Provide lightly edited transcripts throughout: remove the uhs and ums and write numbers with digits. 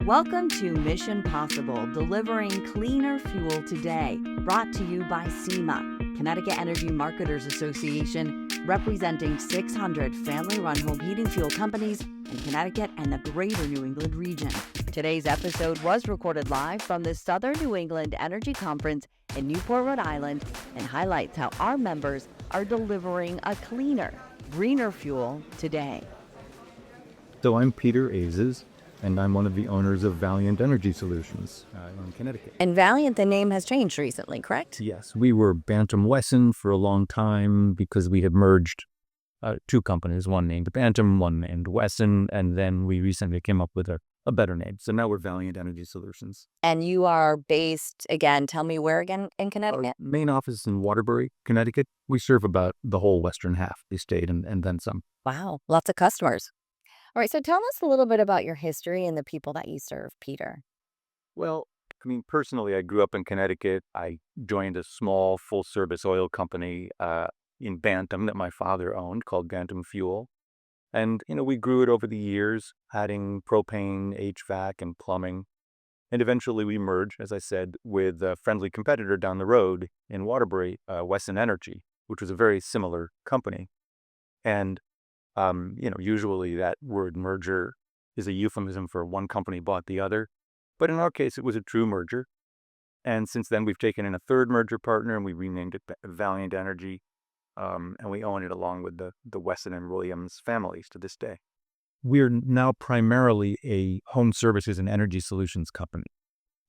Welcome to Mission Possible, delivering cleaner fuel today. Brought to you by CEMA, Connecticut Energy Marketers Association, representing 600 family-run home heating fuel companies in Connecticut and the greater New England region. Today's episode was recorded live from the Southern New England Energy Conference in Newport, Rhode Island, and highlights how our members are delivering a cleaner, greener fuel today. So I'm Peter Aziz, and I'm one of the owners of Valiant Energy Solutions in Connecticut. And Valiant, the name has changed recently, correct? Yes, we were Bantam Wesson for a long time because we had merged two companies, one named Bantam, one named Wesson, and then we recently came up with a better name. So now we're Valiant Energy Solutions. And you are based, again, tell me where again in Connecticut? Our main office is in Waterbury, Connecticut. We serve about the whole western half of the state and then some. Wow, lots of customers. All right, so tell us a little bit about your history and the people that you serve, Peter. Well, personally, I grew up in Connecticut. I joined a small full-service oil company in Bantam that my father owned called Bantam Fuel. And, we grew it over the years, adding propane, HVAC, and plumbing. And eventually we merged, as I said, with a friendly competitor down the road in Waterbury, Wesson Energy, which was a very similar company. And usually that word merger is a euphemism for one company bought the other. But in our case, it was a true merger. And since then, we've taken in a third merger partner and we renamed it Valiant Energy. And we own it along with the Wesson and Williams families to this day. We're now primarily a home services and energy solutions company.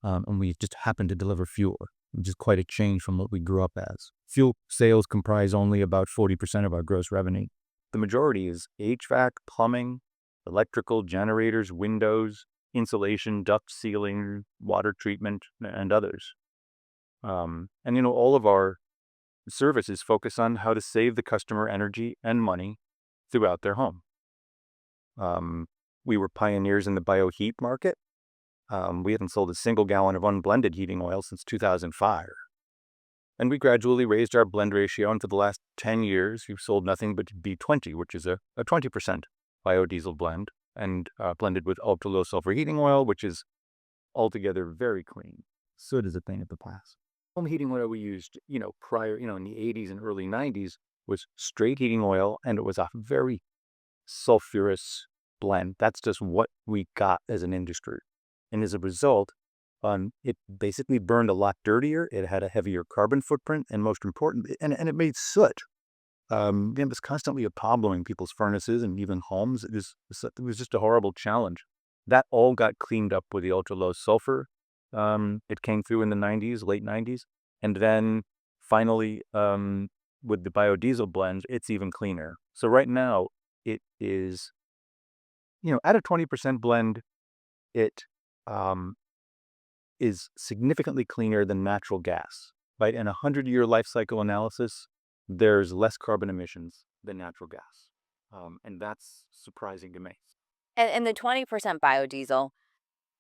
And we just happen to deliver fuel, which is quite a change from what we grew up as. Fuel sales comprise only about 40% of our gross revenue. The majority is HVAC, plumbing, electrical, generators, windows, insulation, duct sealing, water treatment, and others. All of our services focus on how to save the customer energy and money throughout their home. We were pioneers in the bioheat market. We hadn't sold a single gallon of unblended heating oil since 2005. And we gradually raised our blend ratio, and for the last 10 years, we've sold nothing but B20, which is a 20% biodiesel blend, and blended with ultra-low sulfur heating oil, which is altogether very clean. So does a thing at the past. Home heating oil we used, prior, in the 80s and early 90s was straight heating oil, and it was a very sulfurous blend. That's just what we got as an industry. And as a result, it basically burned a lot dirtier. It had a heavier carbon footprint, and most importantly, and it made soot. It was constantly a problem in people's furnaces and even homes. It was just a horrible challenge. That all got cleaned up with the ultra-low sulfur. It came through in the 90s, late 90s. And then finally, with the biodiesel blend, it's even cleaner. So right now, it is, at a 20% blend, it is significantly cleaner than natural gas, right? In a 100-year life cycle analysis, there's less carbon emissions than natural gas. And that's surprising to me. And the 20%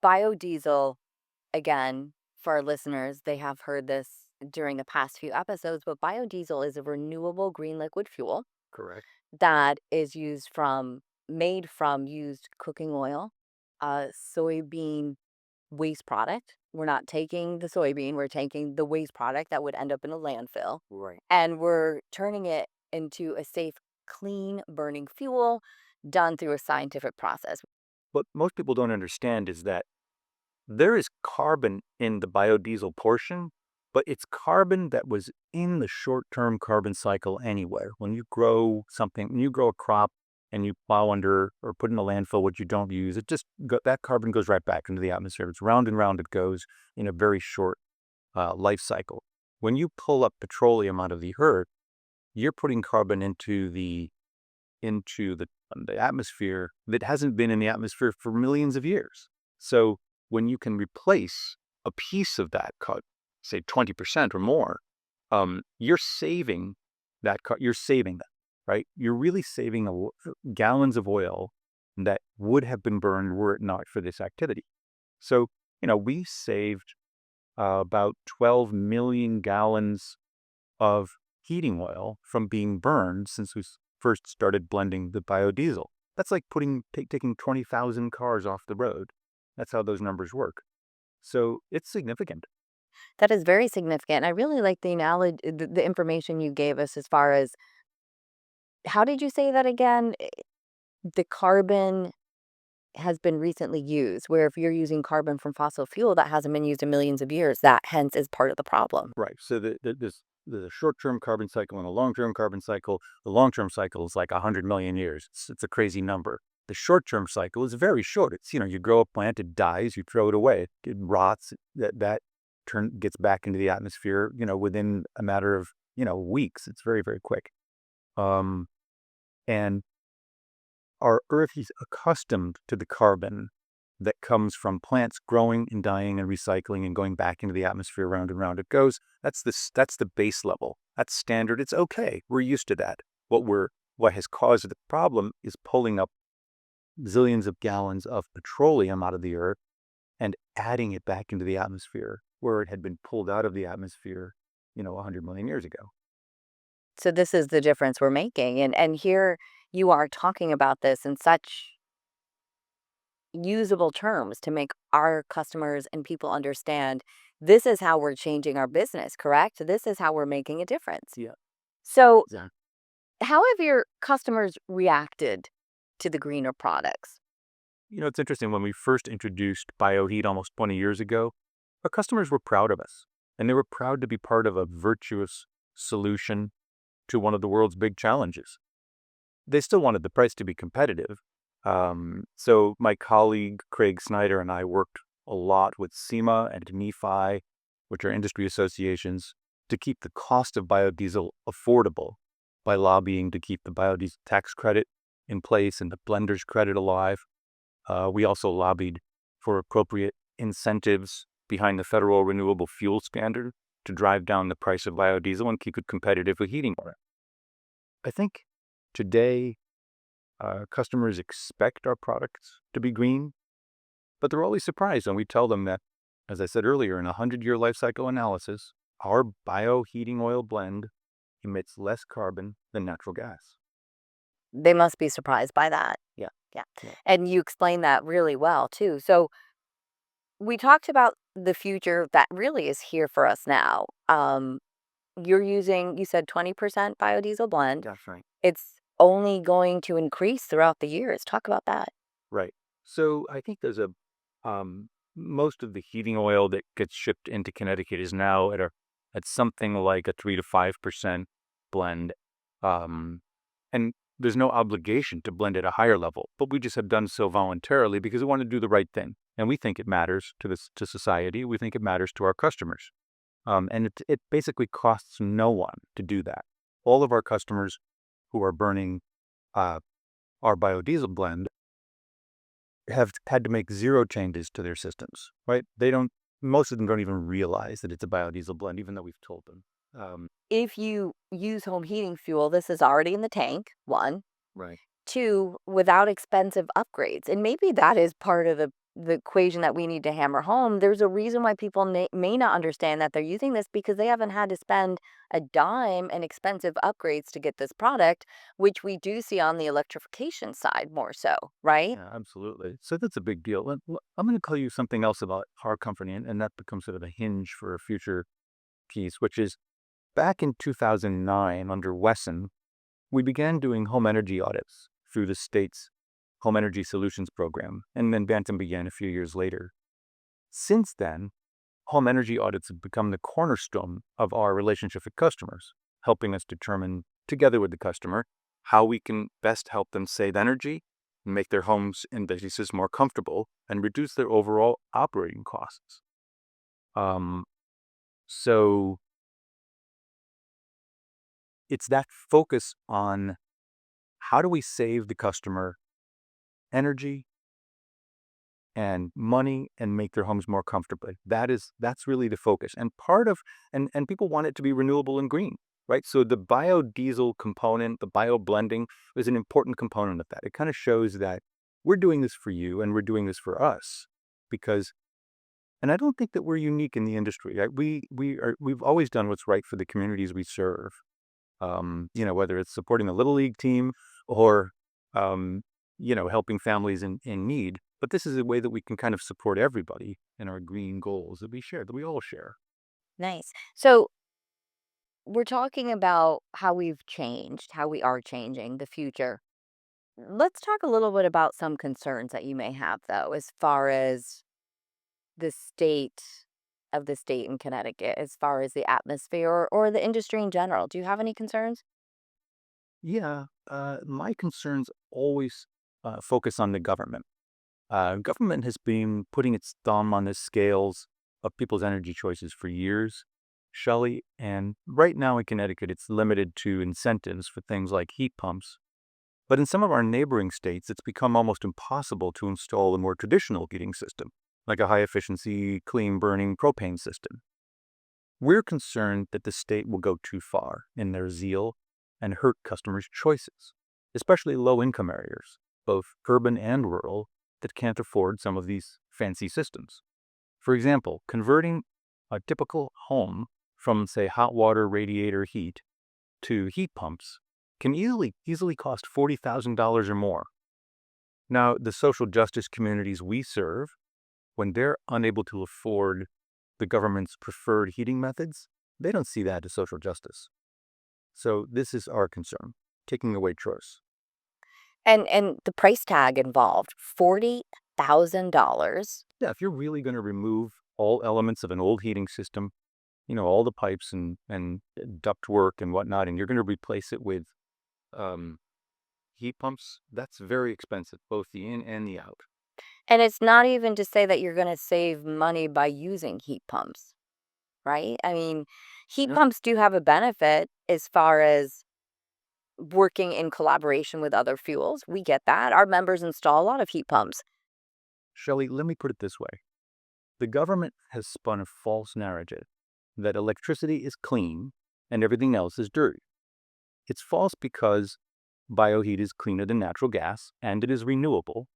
biodiesel, again, for our listeners, they have heard this during the past few episodes, but biodiesel is a renewable green liquid fuel. Correct. That is made from used cooking oil, soybean waste product. We're not taking the soybean, we're taking the waste product that would end up in a landfill. Right. And we're turning it into a safe, clean burning fuel done through a scientific process. What most people don't understand is that there is carbon in the biodiesel portion, but it's carbon that was in the short-term carbon cycle anywhere. When you grow a crop and you plow under or put in a landfill what you don't use, that carbon goes right back into the atmosphere. It's round and round it goes in a very short life cycle. When you pull up petroleum out of the earth, you're putting carbon into the atmosphere that hasn't been in the atmosphere for millions of years. So when you can replace a piece of that, say 20% or more, you're saving that. Right? You're really saving gallons of oil that would have been burned were it not for this activity. So, we saved about 12 million gallons of heating oil from being burned since we first started blending the biodiesel. That's like taking 20,000 cars off the road. That's how those numbers work. So it's significant. That is very significant. I really like the analogy, the information you gave us as far as how did you say that again? The carbon has been recently used, where if you're using carbon from fossil fuel that hasn't been used in millions of years, that hence is part of the problem. Right. So there's a short-term carbon cycle and a long-term carbon cycle. The long-term cycle is like 100 million years. It's a crazy number. The short-term cycle is very short. It's, you grow a plant, it dies, you throw it away, it rots, that gets back into the atmosphere, within a matter of, weeks. It's very, very quick. Um, and our Earth is accustomed to the carbon that comes from plants growing and dying and recycling and going back into the atmosphere. Round and round it goes. That's the base level. That's standard. It's okay. We're used to that. What has caused the problem is pulling up zillions of gallons of petroleum out of the earth and adding it back into the atmosphere where it had been pulled out of the atmosphere, 100 million years ago. So this is the difference we're making. And here you are talking about this in such usable terms to make our customers and people understand this is how we're changing our business, correct? This is how we're making a difference. Yeah, So, exactly. how have your customers reacted to the greener products? It's interesting. When we first introduced bioheat almost 20 years ago, our customers were proud of us, and they were proud to be part of a virtuous solution to one of the world's big challenges. They still wanted the price to be competitive. So my colleague Craig Snyder and I worked a lot with CEMA and NEFI, which are industry associations, to keep the cost of biodiesel affordable by lobbying to keep the biodiesel tax credit in place and the blender's credit alive. We also lobbied for appropriate incentives behind the federal renewable fuel standard to drive down the price of biodiesel and keep it competitive with heating oil. I think today customers expect our products to be green, but they're always surprised when we tell them that, as I said earlier, in a 100-year life cycle analysis, our bioheating oil blend emits less carbon than natural gas. They must be surprised by that. Yeah. Yeah. Yeah. And you explained that really well, too. So, we talked about the future that really is here for us now. You're using, you said 20% biodiesel blend. That's right. It's only going to increase throughout the years. Talk about that. Right. So I think there's um, most of the heating oil that gets shipped into Connecticut is now at something like a 3 to 5% blend. And there's no obligation to blend at a higher level, but we just have done so voluntarily because we want to do the right thing. And we think it matters to society. We think it matters to our customers. And it basically costs no one to do that. All of our customers who are burning our biodiesel blend have had to make zero changes to their systems, right? Most of them don't even realize that it's a biodiesel blend, even though we've told them. If you use home heating fuel, this is already in the tank, one. Right. Two, without expensive upgrades. And maybe that is part of the equation that we need to hammer home. There's a reason why people may not understand that they're using this because they haven't had to spend a dime in expensive upgrades to get this product, which we do see on the electrification side more so, right? Yeah, absolutely. So that's a big deal. I'm going to tell you something else about our company, and that becomes sort of a hinge for a future piece, which is back in 2009 under Wesson, we began doing home energy audits through the state's Home Energy Solutions program, and then Bantam began a few years later. Since then, home energy audits have become the cornerstone of our relationship with customers, helping us determine, together with the customer, how we can best help them save energy, make their homes and businesses more comfortable, and reduce their overall operating costs. So it's that focus on how do we save the customer energy and money and make their homes more comfortably. That's really the focus. And and people want it to be renewable and green, right? So the biodiesel component, the bio blending is an important component of that. It kind of shows that we're doing this for you and we're doing this for us and I don't think that we're unique in the industry. Right? We've always done what's right for the communities we serve. Whether it's supporting the Little League team or helping families in need. But this is a way that we can kind of support everybody in our green goals that we all share. Nice. So we're talking about how we've changed, how we are changing the future. Let's talk a little bit about some concerns that you may have, though, as far as the state of the state in Connecticut, as far as the atmosphere or the industry in general. Do you have any concerns? Yeah, my concerns always focus on the government. Government has been putting its thumb on the scales of people's energy choices for years, Shelley, and right now in Connecticut, it's limited to incentives for things like heat pumps. But in some of our neighboring states, it's become almost impossible to install a more traditional heating system, like a high-efficiency, clean-burning propane system. We're concerned that the state will go too far in their zeal and hurt customers' choices, especially low-income areas, both urban and rural, that can't afford some of these fancy systems. For example, converting a typical home from, say, hot water radiator heat to heat pumps can easily cost $40,000 or more. Now, the social justice communities we serve, when they're unable to afford the government's preferred heating methods, they don't see that as social justice. So this is our concern, taking away choice. And the price tag involved, $40,000. Yeah, if you're really going to remove all elements of an old heating system, all the pipes and duct work and whatnot, and you're going to replace it with um, heat pumps, that's very expensive, both the in and the out. And it's not even to say that you're going to save money by using heat pumps, right? I mean, heat Yeah. pumps do have a benefit as far as working in collaboration with other fuels. We get that. Our members install a lot of heat pumps. Shelley, let me put it this way. The government has spun a false narrative that electricity is clean and everything else is dirty. It's false because bioheat is cleaner than natural gas and it is renewable,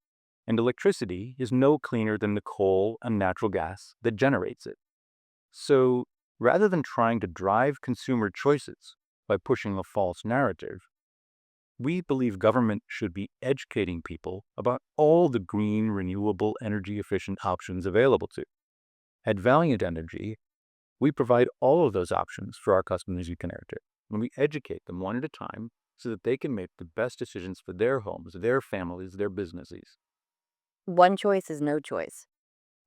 and electricity is no cleaner than the coal and natural gas that generates it. So rather than trying to drive consumer choices by pushing a false narrative, we believe government should be educating people about all the green, renewable, energy-efficient options available to. At Valiant Energy, we provide all of those options for our customers in Connecticut, and we educate them one at a time so that they can make the best decisions for their homes, their families, their businesses. One choice is no choice,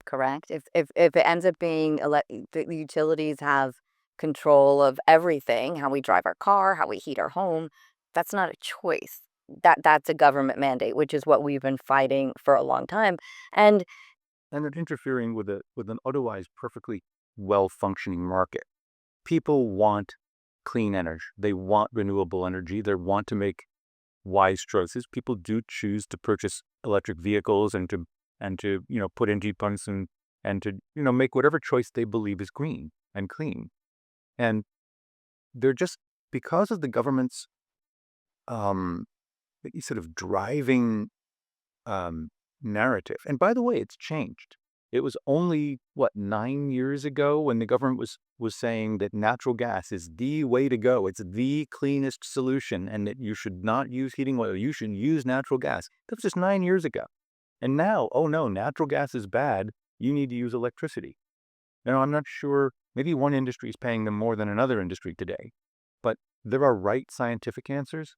correct? If it ends up being the utilities have control of everything, how we drive our car, how we heat our home, that's not a choice. That's a government mandate, which is what we've been fighting for a long time. And And they're interfering with an otherwise perfectly well-functioning market. People want clean energy. They want renewable energy. They want to make wise choices. People do choose to purchase electric vehicles and to put in heat pumps and to make whatever choice they believe is green and clean. And they're just, because of the government's um, sort of driving narrative. And by the way, it's changed. It was only 9 years ago when the government was saying that natural gas is the way to go. It's the cleanest solution, and that you should not use heating oil. You should use natural gas. That was just 9 years ago. And now, oh no, natural gas is bad. You need to use electricity. Now, I'm not sure. Maybe one industry is paying them more than another industry today, but there are right scientific answers.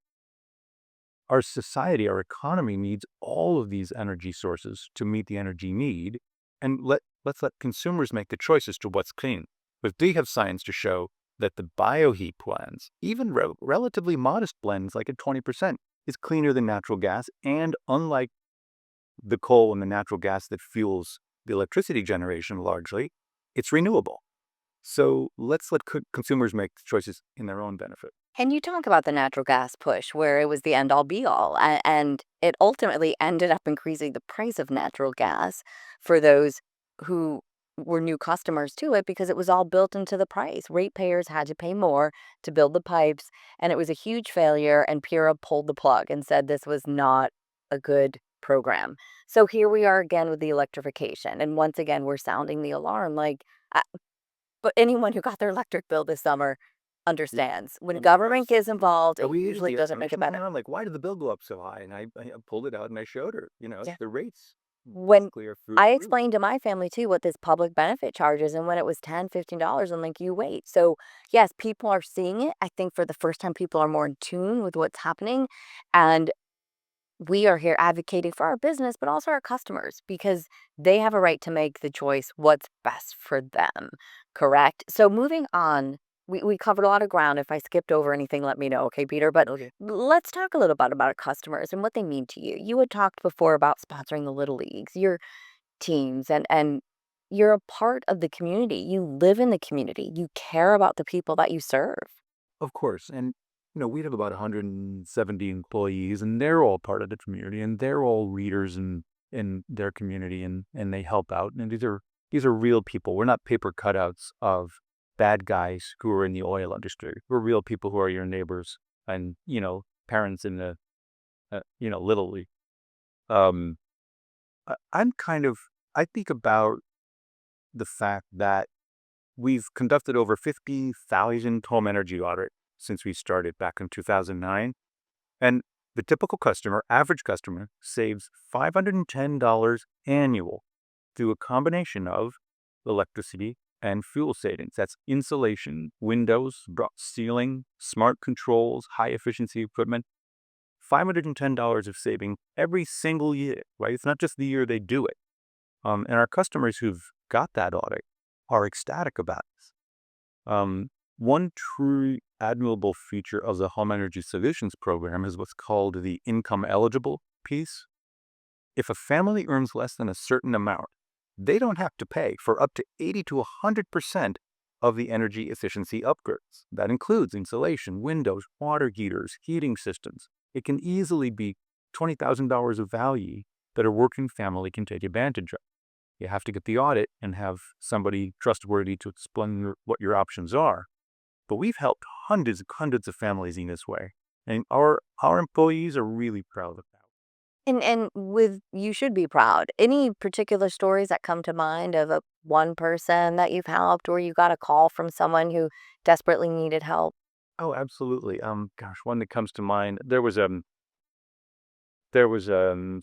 Our society, our economy needs all of these energy sources to meet the energy need, and let's let consumers make the choices to what's clean. But we have science to show that the bioheat blends, even relatively modest blends like at 20%, is cleaner than natural gas, and unlike the coal and the natural gas that fuels the electricity generation largely, it's renewable. So let's let consumers make choices in their own benefit. And you talk about the natural gas push, where it was the end all be all, and it ultimately ended up increasing the price of natural gas for those who were new customers to it because it was all built into the price. Ratepayers had to pay more to build the pipes, and it was a huge failure. And PURA pulled the plug and said this was not a good program. So here we are again with the electrification, and once again we're sounding the alarm. But anyone who got their electric bill this summer understands when government gets involved, it We usually doesn't make it better. I'm like, why did the bill go up so high? And I pulled it out and I showed her, Yeah. the rates When Basically, are through I the roof. explained to my family too what this public benefit charge is, and when it was $10, $15, I'm like, you wait. So yes, people are seeing it. I think for the first time, people are more in tune with what's happening. And we are here advocating for our business, but also our customers because they have a right to make the choice what's best for them. Correct? So moving on, we covered a lot of ground. If I skipped over anything, let me know, okay, Peter? But Okay. let's talk a little bit about our customers and what they mean to you. You had talked before about sponsoring the little leagues, your teams, and you're a part of the community. You live in the community. You care about the people that you serve. Of course. And, we have about 170 employees, and they're all part of the community, and they're all readers in their community, and they help out. And these are real people. We're not paper cutouts of bad guys who are in the oil industry. We're real people who are your neighbors and, parents in the, Little League. Um, I'm kind of, I think about the fact that we've conducted over 50,000 home energy audits since we started back in 2009. And the typical customer, average customer, saves $510 annual through a combination of electricity and fuel savings. That's insulation, windows, drop ceiling, smart controls, high efficiency equipment. $510 of saving every single year, right? It's not just the year they do it. And our customers who've got that audit are ecstatic about this. One true admirable feature of the Home Energy Solutions program is what's called the income eligible piece. If a family earns less than a certain amount, they don't have to pay for up to 80 to 100% of the energy efficiency upgrades. That includes insulation, windows, water heaters, heating systems. It can easily be $20,000 of value that a working family can take advantage of. You have to get the audit and have somebody trustworthy to explain what your options are. But we've helped hundreds of families in this way. And our employees are really proud of that. And with you should be proud. Any particular stories that come to mind of a one person that you've helped or you got a call from someone who desperately needed help? Oh, absolutely. Gosh, one that comes to mind. There was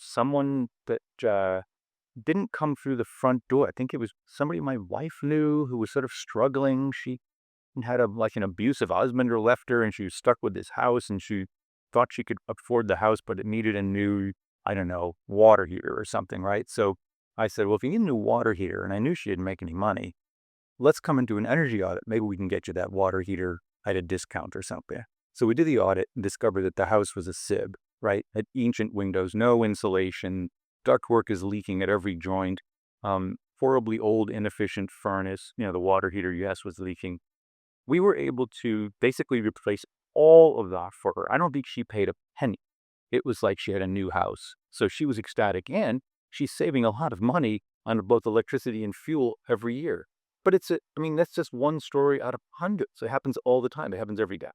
someone that didn't come through the front door. I think it was somebody my wife knew who was sort of struggling. She had an abusive husband who left her, and she was stuck with this house, and she thought she could afford the house, but it needed a new, I don't know, water heater or something, right? So I said, well, if you need a new water heater, and I knew she didn't make any money, let's come and do an energy audit. Maybe we can get you that water heater at a discount or something. So we did the audit and discovered that the house was a SIB, right? Had ancient windows, no insulation, ductwork is leaking at every joint, horribly old, inefficient furnace. The water heater, yes, was leaking. We were able to basically replace all of that for her. I don't think she paid a penny. It was like she had a new house. So she was ecstatic, and she's saving a lot of money on both electricity and fuel every year. But that's just one story out of hundreds. It happens all the time. It happens every day.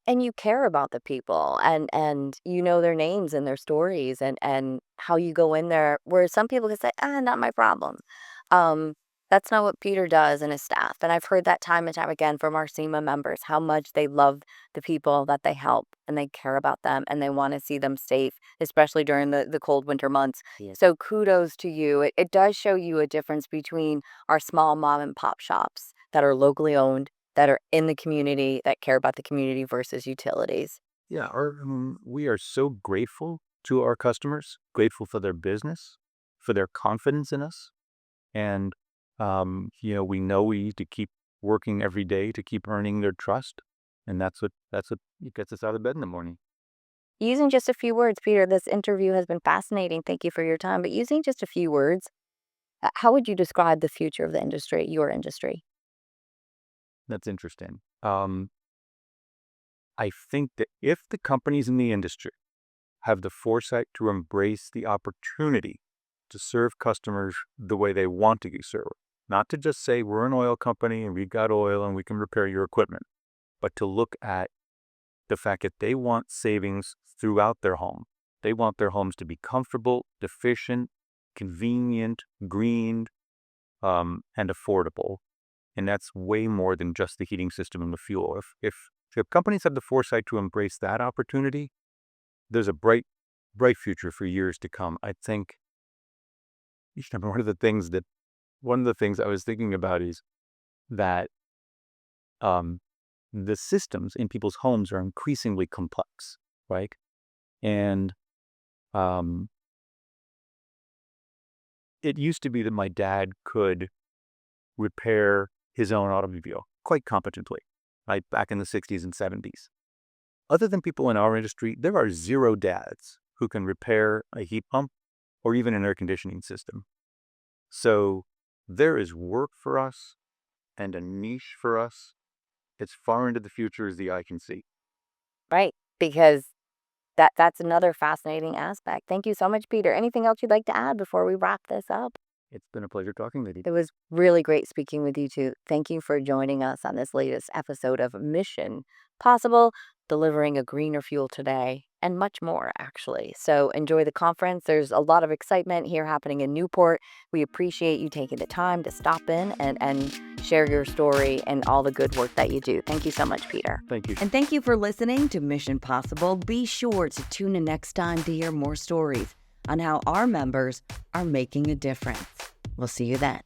And you care about the people and you know their names and their stories and how you go in there where some people can say, not my problem. Um, that's not what Peter does and his staff. And I've heard that time and time again from our CEMA members, how much they love the people that they help and they care about them and they want to see them safe, especially during the cold winter months. Yeah. So kudos to you. It does show you a difference between our small mom and pop shops that are locally owned that are in the community, that care about the community versus utilities. Yeah, we are so grateful to our customers, grateful for their business, for their confidence in us. And, we know we need to keep working every day to keep earning their trust. And that's what gets us out of bed in the morning. Using just a few words, Peter, this interview has been fascinating. Thank you for your time. But using just a few words, how would you describe the future of the industry, your industry? That's interesting. I think that if the companies in the industry have the foresight to embrace the opportunity to serve customers the way they want to be served, not to just say we're an oil company and we've got oil and we can repair your equipment, but to look at the fact that they want savings throughout their home. They want their homes to be comfortable, efficient, convenient, green, and affordable. And that's way more than just the heating system and the fuel. If companies have the foresight to embrace that opportunity, there's a bright future for years to come. I think one of the things I was thinking about is that the systems in people's homes are increasingly complex, right? And it used to be that my dad could repair his own automobile quite competently, right, back in the 60s and 70s. Other than people in our industry, there are zero dads who can repair a heat pump or even an air conditioning system. So there is work for us and a niche for us as far into the future as the eye can see. Right, because that's another fascinating aspect. Thank you so much, Peter. Anything else you'd like to add before we wrap this up? It's been a pleasure talking with you. It was really great speaking with you too. Thank you for joining us on this latest episode of Mission Possible, delivering a greener fuel today, and much more, actually. So enjoy the conference. There's a lot of excitement here happening in Newport. We appreciate you taking the time to stop in and share your story and all the good work that you do. Thank you so much, Peter. Thank you. And thank you for listening to Mission Possible. Be sure to tune in next time to hear more stories on how our members are making a difference. We'll see you then.